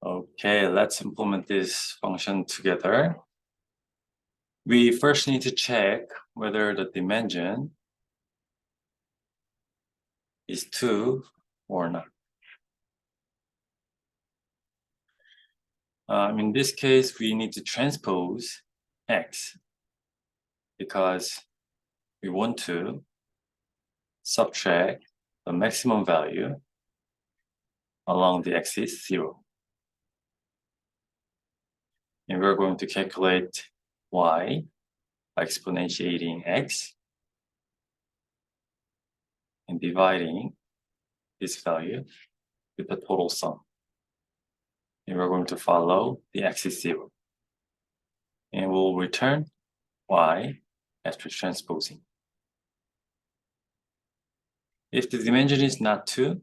Okay, let's implement this function together. We first need to check whether the dimension is 2 or not. In this case, we need to transpose x because we want to subtract the maximum value along the axis 0. And we're going to calculate y by exponentiating x and dividing this value with the total sum. And we're going to follow the axis 0. And we'll return y after transposing. If the dimension is not 2,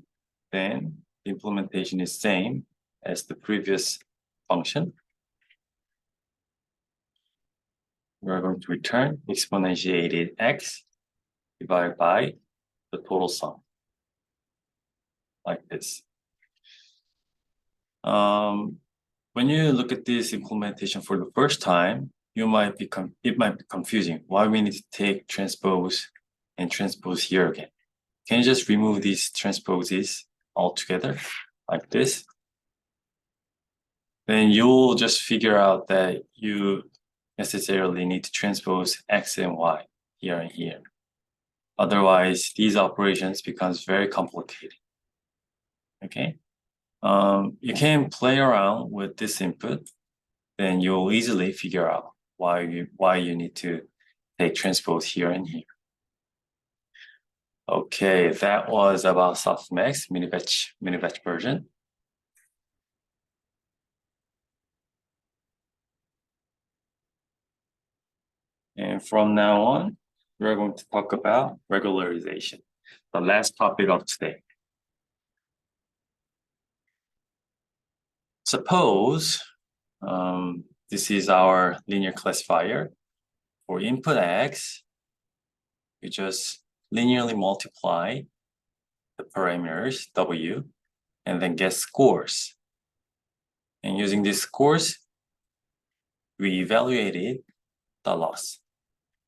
then the implementation is same as the previous function. We're going to return exponentiated x divided by the total sum, like this. When you look at this implementation for the first time, it might be confusing. Why we need to take transpose and transpose here again? Can you just remove these transposes altogether, like this? Then you'll just figure out that you necessarily need to transpose x and y here and here. Otherwise, these operations becomes very complicated. Okay, you can play around with this input, then you'll easily figure out why you need to take transpose here and here. Okay, that was about softmax mini batch version. And from now on, we're going to talk about regularization, the last topic of today. Suppose this is our linear classifier. For input x, we just linearly multiply the parameters w and then get scores. And using these scores, we evaluated the loss,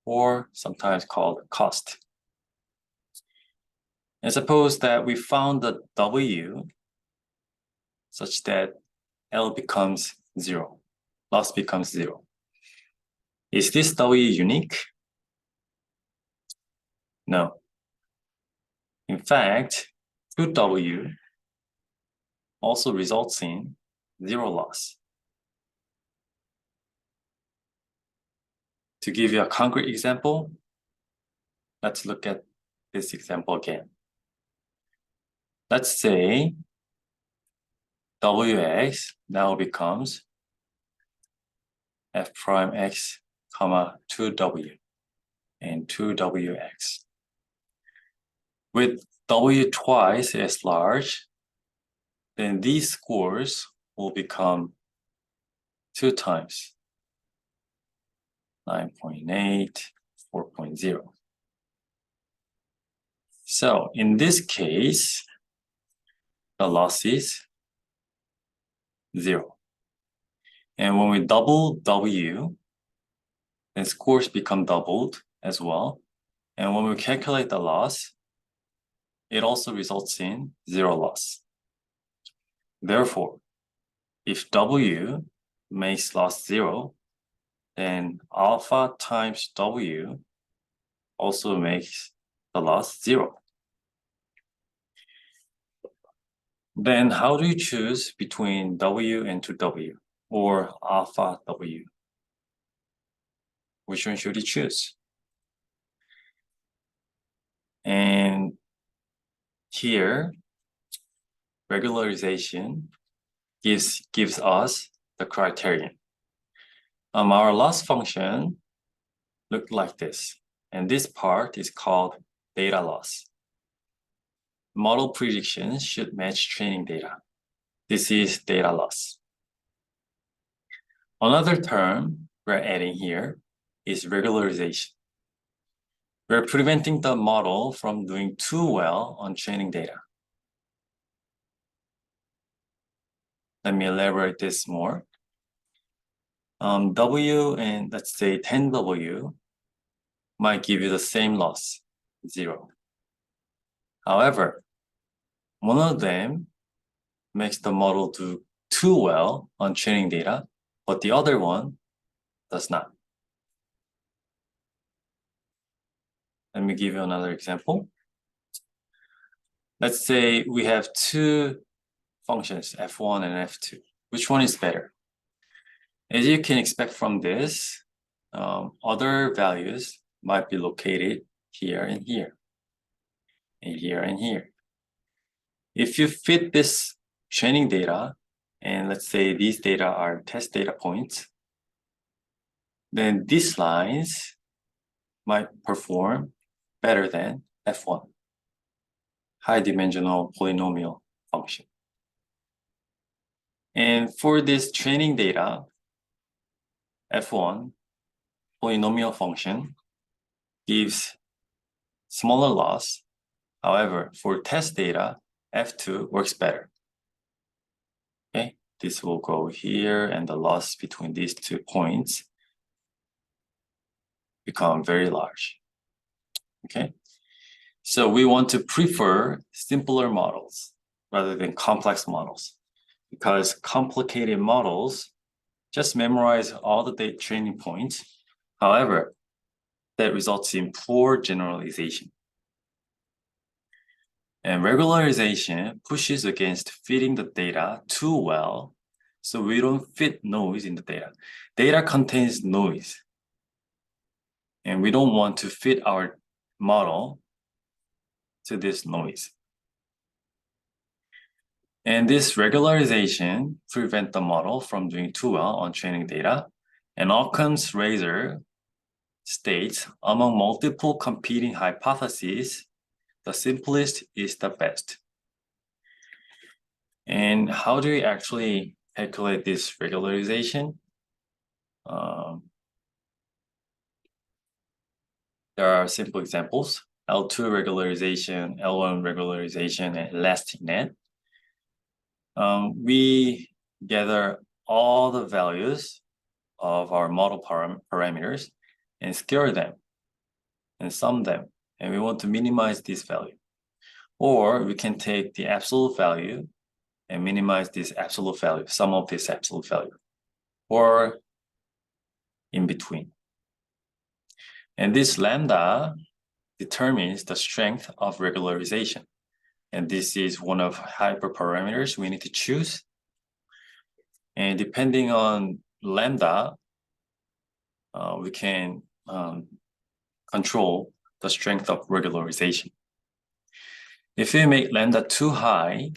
or sometimes called cost. And suppose that we found the w such that L becomes 0, loss becomes 0. Is this w unique? No. In fact, 2w also results in 0 loss. To give you a concrete example, let's look at this example again. Let's say wx now becomes f prime x comma 2w and 2wx. With w twice as large, then these scores will become 2 times 9.8, 4.0. So in this case, the loss is 0. And when we double w, then scores become doubled as well. And when we calculate the loss, it also results in 0 loss. Therefore, if w makes loss 0, then alpha times w also makes the loss 0. Then how do you choose between w and 2w or alpha w? Which one should you choose? And here, regularization gives us the criterion. Our loss function looked like this, and this part is called data loss. Model predictions should match training data. This is data loss. Another term we're adding here is regularization. We're preventing the model from doing too well on training data. Let me elaborate this more. W and let's say 10W might give you the same loss, 0. However, one of them makes the model do too well on training data, but the other one does not. Let me give you another example. Let's say we have two functions, f1 and f2. Which one is better? As you can expect from this, other values might be located here and here, and here and here. If you fit this training data, and let's say these data are test data points, then these lines might perform better than f1, high-dimensional polynomial function. And for this training data, f1 polynomial function gives smaller loss. However, for test data, f2 works better. Okay, this will go here, and the loss between these 2 points become very large. Okay, so we want to prefer simpler models rather than complex models, because complicated models just memorize all the training points. However, that results in poor generalization. And regularization pushes against fitting the data too well, so we don't fit noise in the data. Data contains noise, and we don't want to fit our model to this noise. And this regularization prevents the model from doing too well on training data. And Occam's razor states, among multiple competing hypotheses, the simplest is the best. And how do we actually calculate this regularization? There are simple examples: L2 regularization, L1 regularization, and elastic net. We gather all the values of our model parameters and skewer them and sum them, and we want to minimize this value. Or we can take the absolute value and minimize this absolute value, sum of this absolute value, or in between. And this lambda determines the strength of regularization. And this is one of hyperparameters we need to choose. And depending on lambda, we can control the strength of regularization. If we make lambda too high,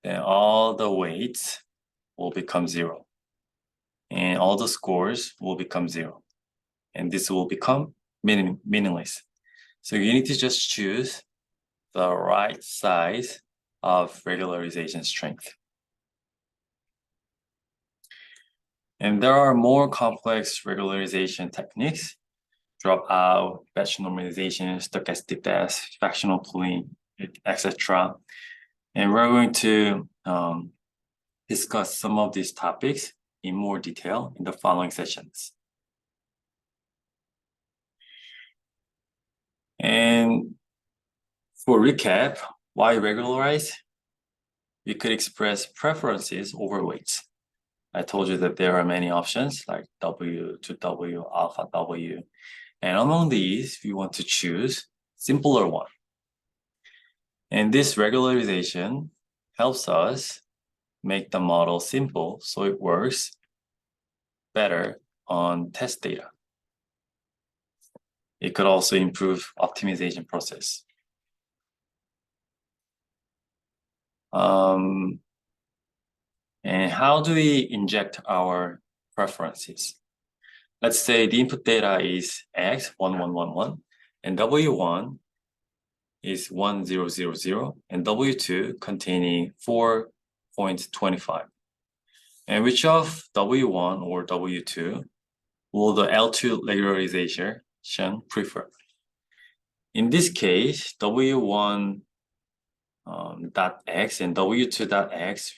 then all the weights will become 0. And all the scores will become 0. And this will become meaningless. So you need to just choose the right size of regularization strength. And there are more complex regularization techniques: dropout, batch normalization, stochastic test, fractional pooling, etc. And we're going to discuss some of these topics in more detail in the following sessions. And for recap, why regularize? We could express preferences over weights. I told you that there are many options like W to W, alpha W. And among these, we want to choose simpler one. And this regularization helps us make the model simple so it works better on test data. It could also improve optimization process. And how do we inject our preferences? Let's say the input data is X, 1111, and W1 is 1000, and W2 containing 4.25. And which of W1 or W2 will the L2 regularization prefer? In this case, W1 .x and W2 .x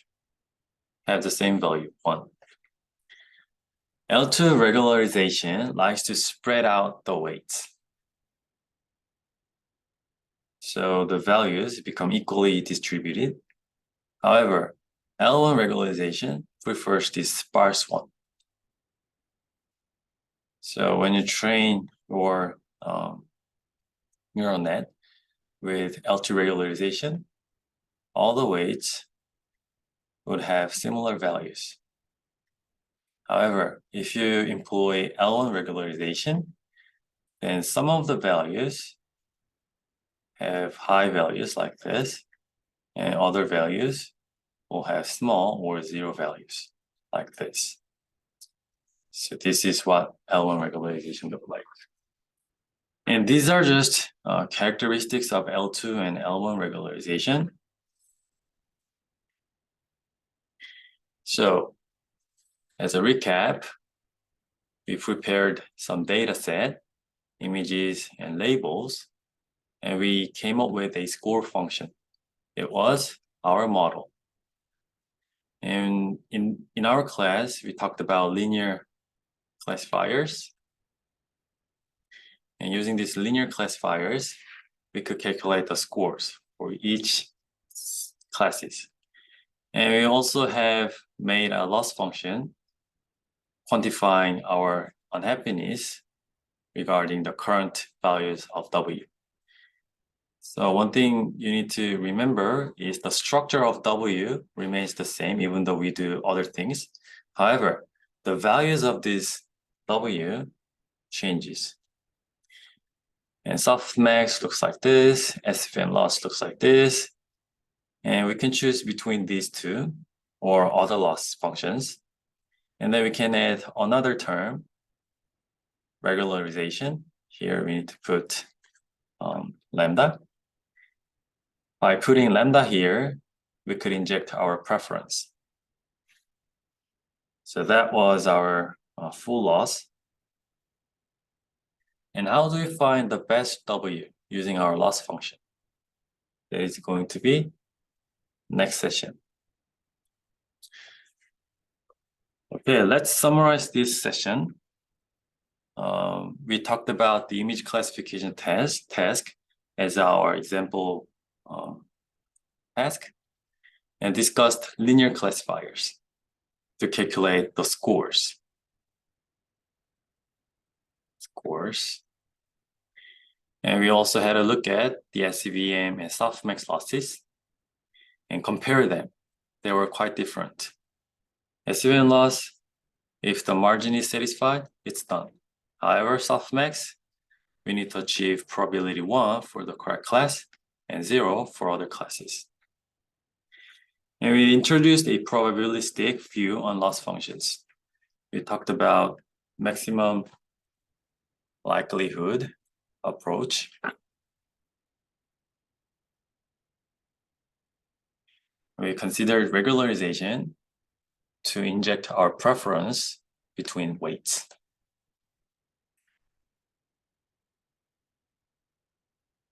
have the same value, 1. L2 regularization likes to spread out the weights. So the values become equally distributed. However, L1 regularization prefers this sparse one. So when you train your neural net with L2 regularization, all the weights would have similar values. However, if you employ L1 regularization, then some of the values have high values like this, and other values will have small or 0 values like this. So this is what L1 regularization looks like. And these are just characteristics of L2 and L1 regularization. So as a recap, we prepared some data set, images and labels, and we came up with a score function. It was our model. And in our class, we talked about linear classifiers. And using these linear classifiers, we could calculate the scores for each classes. And we also have made a loss function quantifying our unhappiness regarding the current values of W. So one thing you need to remember is the structure of W remains the same even though we do other things. However, the values of this W changes. And softmax looks like this, SVM loss looks like this. And we can choose between these two or other loss functions. And then we can add another term, regularization. Here we need to put lambda. By putting lambda here, we could inject our preference. So that was our full loss. And how do we find the best W using our loss function? That is going to be next session. Okay, let's summarize this session. We talked about the image classification task as our example task and discussed linear classifiers to calculate the scores. And we also had a look at the SVM and softmax losses and compare them. They were quite different. SVM loss, if the margin is satisfied, it's done. However, softmax, we need to achieve probability 1 for the correct class and 0 for other classes. And we introduced a probabilistic view on loss functions. We talked about maximum likelihood approach. We considered regularization to inject our preference between weights.